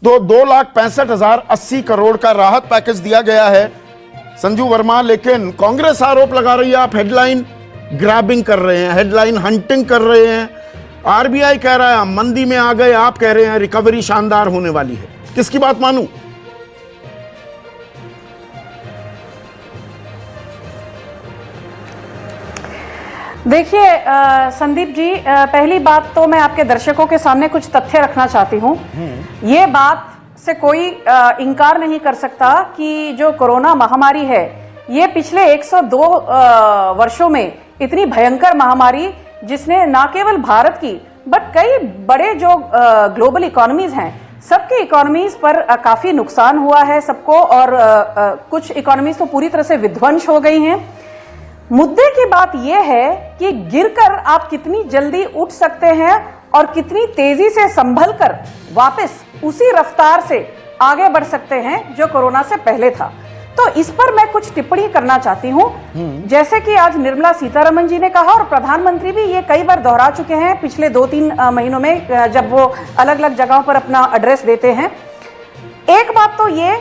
तो 2,65,080 करोड़ का राहत पैकेज दिया गया है संजू वर्मा। लेकिन कांग्रेस आरोप लगा रही है आप हेडलाइन ग्रैबिंग कर रहे हैं, हेडलाइन हंटिंग कर रहे हैं। आरबीआई कह रहा है हम मंदी में आ गए, आप कह रहे हैं रिकवरी शानदार होने वाली है। किसकी बात मानूं? देखिए संदीप जी, पहली बात तो मैं आपके दर्शकों के सामने कुछ तथ्य रखना चाहती हूँ। ये बात से कोई इनकार नहीं कर सकता कि जो कोरोना महामारी है ये पिछले 102 वर्षों में इतनी भयंकर महामारी जिसने ना केवल भारत की बट कई बड़े जो ग्लोबल इकोनॉमीज हैं सबकी इकोनॉमीज पर काफी नुकसान हुआ है सबको, और कुछ इकोनॉमीज तो पूरी तरह से विध्वंस हो गई हैं। मुद्दे की बात यह है कि गिरकर आप कितनी जल्दी उठ सकते हैं और कितनी तेजी से संभल कर वापस उसी रफ्तार से आगे बढ़ सकते हैं जो कोरोना से पहले था। तो इस पर मैं कुछ टिप्पणी करना चाहती हूं। जैसे कि आज निर्मला सीतारमण जी ने कहा और प्रधानमंत्री भी ये कई बार दोहरा चुके हैं पिछले 2-3 महीनों में जब वो अलग अलग जगहों पर अपना एड्रेस देते हैं। एक बात तो ये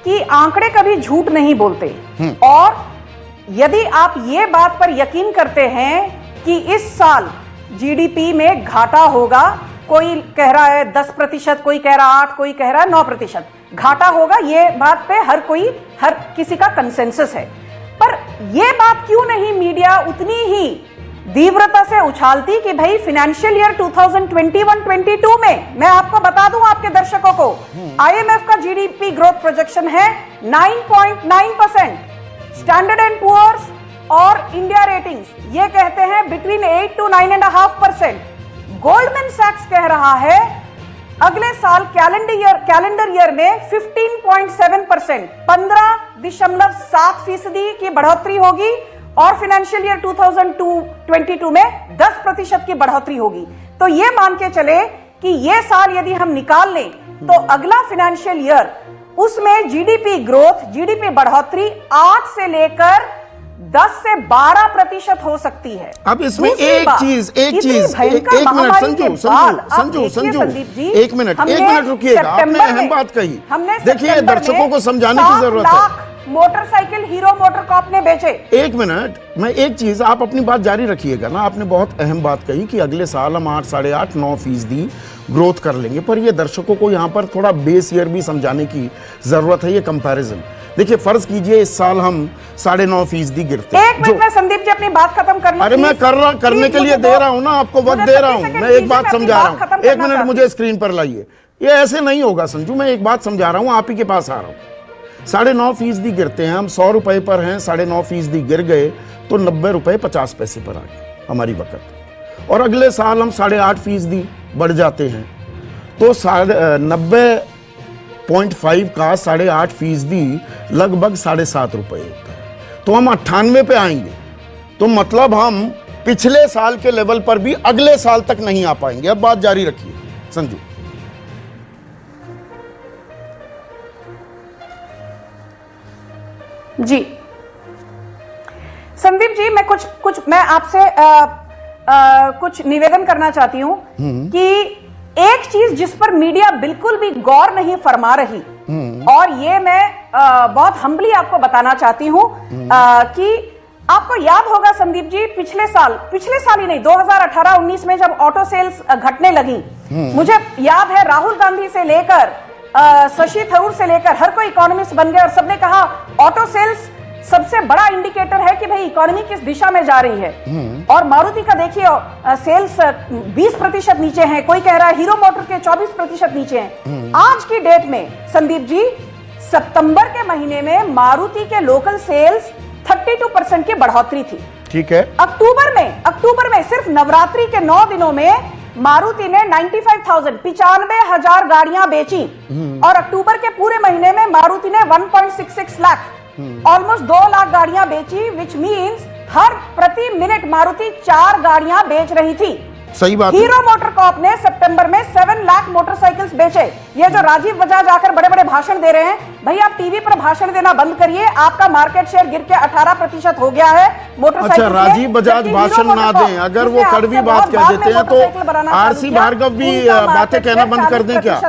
कि आंकड़े कभी झूठ नहीं बोलते, और यदि आप ये बात पर यकीन करते हैं कि इस साल जीडीपी में घाटा होगा, कोई कह रहा है 10%, कोई कह रहा 8%, कोई कह रहा है 9% घाटा होगा, ये बात पे हर किसी का कंसेंसस है। पर ये बात क्यों नहीं मीडिया उतनी ही तीव्रता से उछालती कि भाई फाइनेंशियल ईयर 2021-22 में, मैं आपको बता दूं आपके दर्शकों को, आईएमएफ का जीडीपी ग्रोथ प्रोजेक्शन है 9.9%, स्टैंडर्ड एंड पुअर्स और इंडिया रेटिंग्स ये कहते हैं बिटवीन 8 to 9.5%। गोल्डमैन सैक्स कह रहा है अगले साल कैलेंडर ईयर में 15.7%, 15.7% की बढ़ोतरी होगी, और फाइनेंशियल ईयर 2022 में 10% की बढ़ोतरी होगी। तो ये मान के चले कि ये साल यदि हम निकाल लें तो अगला फाइनेंशियल ईयर उसमें जीडीपी ग्रोथ, जीडीपी बढ़ोतरी 8 से लेकर 10 से 12% हो सकती है। अब इसमें एक चीज एक मिनट संजू एक मिनट रुकिएगा, आपने अहम बात कही। देखिए दर्शकों को समझाने की जरूरत है। मोटरसाइकिल हीरो मोटरकॉर्प ने बेचे। एक मिनट, मैं एक चीज, आप अपनी बात जारी रखिएगा ना। आपने बहुत अहम बात कही कि अगले साल हम 8, 8.5, 9% ग्रोथ कर लेंगे, पर ये दर्शकों को यहाँ पर थोड़ा बेस ईयर भी समझाने की जरूरत है। ये कंपैरिजन देखिए, फर्ज कीजिए इस साल हम 9.5% गिरते हैं। एक मिनट में संदीप जी अपनी बात खत्म कर लीजिए। अरे मैं करने के लिए दे रहा हूं ना, आपको वक्त दे रहा हूं। मैं एक बात समझा रहा हूं, एक मिनट मुझे स्क्रीन पर लाइए। ये ऐसे नहीं होगा संजू, मैं एक बात समझा रहा हूं, आप ही के पास आ रहा हूं। 9.5% गिरते हैं हम, 100 रुपए पर हैं, 9.5% गिर गए तो 90 रुपए 50 पैसे पर आ गए हमारी वक्त। और अगले साल हम 8.5% बढ़ जाते हैं तो 90.5 का 8.5% लगभग 7.5 रुपए होता है। तो हम 98 पे आएंगे, तो मतलब हम पिछले साल के लेवल पर भी अगले साल तक नहीं आ पाएंगे। अब बात जारी रखिए संजू। जी संदीप जी, मैं मैं आपसे कुछ निवेदन करना चाहती हूं कि एक चीज जिस पर मीडिया बिल्कुल भी गौर नहीं फरमा रही, और ये मैं बहुत हम्बली आपको बताना चाहती हूं कि आपको याद होगा संदीप जी, पिछले साल ही नहीं, 2018-19 में जब ऑटो सेल्स घटने लगी, मुझे याद है राहुल गांधी से लेकर शशि थरूर से लेकर हर कोई इकोनॉमिस्ट बन गए और सबने कहा ऑटो सेल्स सबसे बड़ा इंडिकेटर है कि भाई इकोनॉमी किस दिशा में जा रही है। और मारुति का देखिए सेल्स 20% नीचे हैं, कोई कह रहा है हीरो मोटर के 24% नीचे हैं। आज की डेट में संदीप जी, सितंबर के महीने में मारुति के लोकल सेल्स 32% की बढ़ोतरी थी। ठीक है। अक्टूबर में सिर्फ नवरात्रि के 9 दिनों में मारुति ने 95,000 गाड़ियां बेची, और अक्टूबर के पूरे महीने में मारुति ने 1.66 लाख, ऑलमोस्ट 2 लाख गाड़ियां बेची, विच मीन्स हर प्रति मिनट मारुति 4 गाड़ियां बेच रही थी। सही बात है। हीरो मोटरकॉर्प ने सितंबर में 7 लाख मोटरसाइकिल्स बेचे। ये जो राजीव बजाज आकर बड़े बड़े भाषण दे रहे हैं, भाई आप टीवी पर भाषण देना बंद करिए। आपका मार्केट शेयर गिर के 18% हो गया है मोटरसाइकिल। अच्छा, राजीव बजाज भाषण ना दें, अगर वो कड़वी बात कह देते हैं तो आरसी भार्गव भी बातें कहना बंद कर दें क्या?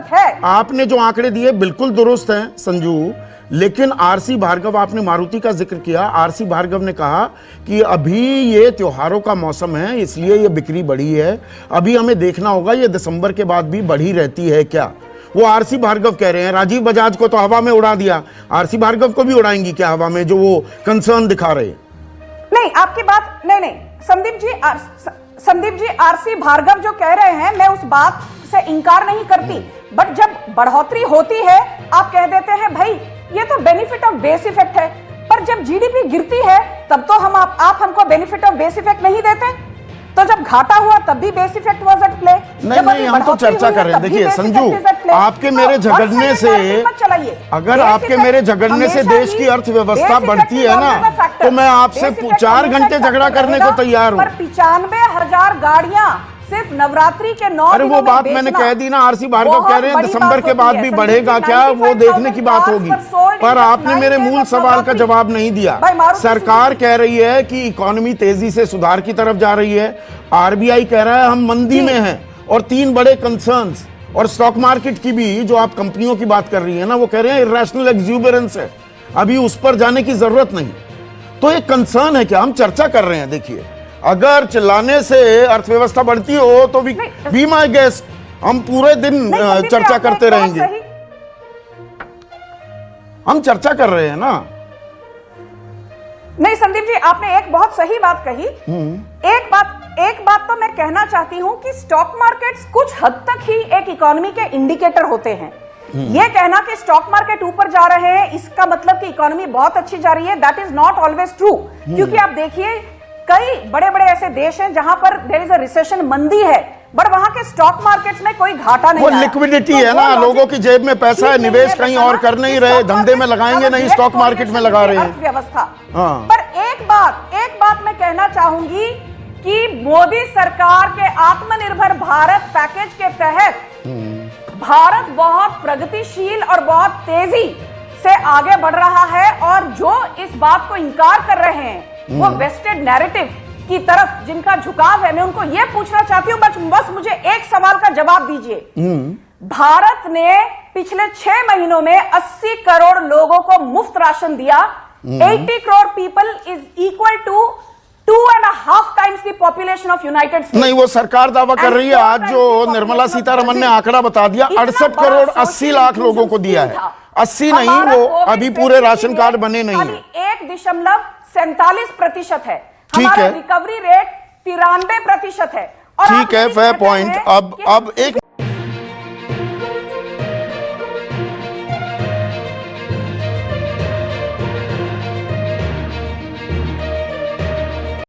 आपने जो आंकड़े दिए बिल्कुल दुरुस्त हैं संजू, लेकिन आरसी भार्गव, आपने मारुति का जिक्र किया, आरसी भार्गव ने कहा कि अभी ये त्योहारों का मौसम है इसलिए ये बिक्री बढ़ी है, अभी हमें देखना होगा ये दिसंबर के बाद भी बढ़ी रहती है क्या। वो आरसी भार्गव कह रहे हैं। राजीव बजाज को तो हवा में उड़ा दिया, आरसी भार्गव को भी उड़ाएंगी क्या हवा में, जो वो कंसर्न दिखा रहे हैं? नहीं, आपकी बात नहीं, संदीप जी आरसी भार्गव जो कह रहे हैं, मैं उस बात से इंकार नहीं करती, बट जब बढ़ोतरी होती है आप कह देते हैं भाई ये तो बेनिफिट ऑफ बेस इफेक्ट है, पर जब जीडीपी गिरती है तब तो आप हमको बेनिफिट ऑफ बेस इफेक्ट नहीं देते। तो जब घाटा हुआ तब भी base effect was at play. नहीं, हम तो चर्चा कर रहे हैं। देखिए संजू, आपके मेरे झगड़ने से, अगर आपके मेरे झगड़ने से देश की अर्थव्यवस्था बढ़ती है ना, तो मैं आपसे 4 घंटे झगड़ा करने को तैयार हूँ। 95,000 गाड़ियां सिर्फ नवरात्रि के 9 अरे वो बात मैंने कह दी ना, आरसी भार्गव कह रहे हैं दिसंबर के बाद भी बढ़ेगा क्या, वो देखने की बात होगी। पर आपने मेरे मूल सवाल का जवाब नहीं दिया। सरकार कह रही है कि इकोनॉमी तेजी से सुधार की तरफ जा रही है, आरबीआई कह रहा है हम मंदी में हैं, और 3 बड़े कंसर्न्स, और स्टॉक मार्केट की भी जो आप कंपनियों की बात कर रही है ना, वो कह रहे हैं इरेशनल एक्सूबरेंस है, अभी उस पर जाने की जरूरत नहीं। तो एक कंसर्न है क्या? हम चर्चा कर रहे हैं। देखिए, अगर चिल्लाने से अर्थव्यवस्था बढ़ती हो तो बी माय गेस्ट, हम पूरे दिन चर्चा करते रहेंगे। हम चर्चा कर रहे हैं ना। नहीं संदीप जी, आपने एक बहुत सही बात कही। एक बात तो मैं कहना चाहती हूं कि स्टॉक मार्केट्स कुछ हद तक ही एक इकोनॉमी के इंडिकेटर होते हैं। ये कहना कि स्टॉक मार्केट ऊपर जा रहे हैं इसका मतलब कि इकोनॉमी बहुत अच्छी जा रही है, that is not always true. क्योंकि आप देखिए कई बड़े बड़े ऐसे देश हैं जहां पर देयर इज अ रिसेशन, मंदी है, बट वहां के स्टॉक मार्केट्स में कोई घाटा नहीं। वो लिक्विडिटी है ना, लोगों की जेब में पैसा है, निवेश कहीं और कर नहीं रहे, धंधे में लगाएंगे नहीं, स्टॉक मार्केट में लगा रहे हैं व्यवस्था। हाँ। पर एक बात मैं कहना चाहूंगी कि मोदी सरकार के आत्मनिर्भर भारत पैकेज के तहत भारत बहुत प्रगतिशील और बहुत तेजी से आगे बढ़ रहा है, और जो इस बात को इंकार कर रहे हैं वो वेस्टेड नैरेटिव की तरफ जिनका झुकाव है, मैं उनको यह पूछना चाहती हूं, बस मुझे एक सवाल का जवाब दीजिए। भारत ने पिछले 6 महीनों में 80 करोड़ लोगों को मुफ्त राशन दिया। 80 crore people is equal to 2.5 times the population of United States. नहीं, वो सरकार दावा कर रही है। आज जो निर्मला सीतारमण ने आंकड़ा बता दिया, 68 करोड़ 80 लाख लोगों को दिया है। 80 नहीं, वो अभी पूरे राशन कार्ड बने नहीं है। 1.47% है। ठीक है, रिकवरी रेट 93% है। ठीक है, फेयर पॉइंट। अब एक